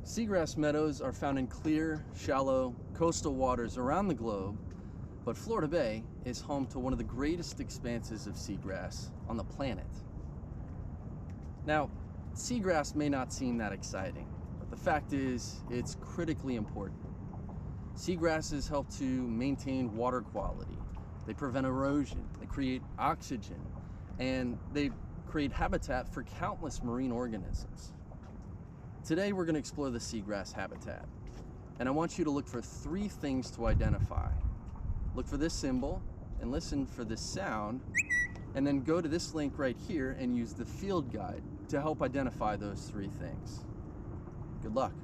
Seagrass meadows are found in clear, shallow, coastal waters around the globe, but Florida Bay is home to one of the greatest expanses of seagrass on the planet. Now, seagrass may not seem that exciting, but the fact is, it's critically important. Seagrasses help to maintain water quality, they prevent erosion, they create oxygen, and they create habitat for countless marine organisms. Today we're going to explore the seagrass habitat, and I want you to look for three things to identify. Look for this symbol and listen for this sound, and then go to this link right here and use the field guide to help identify those three things. Good luck.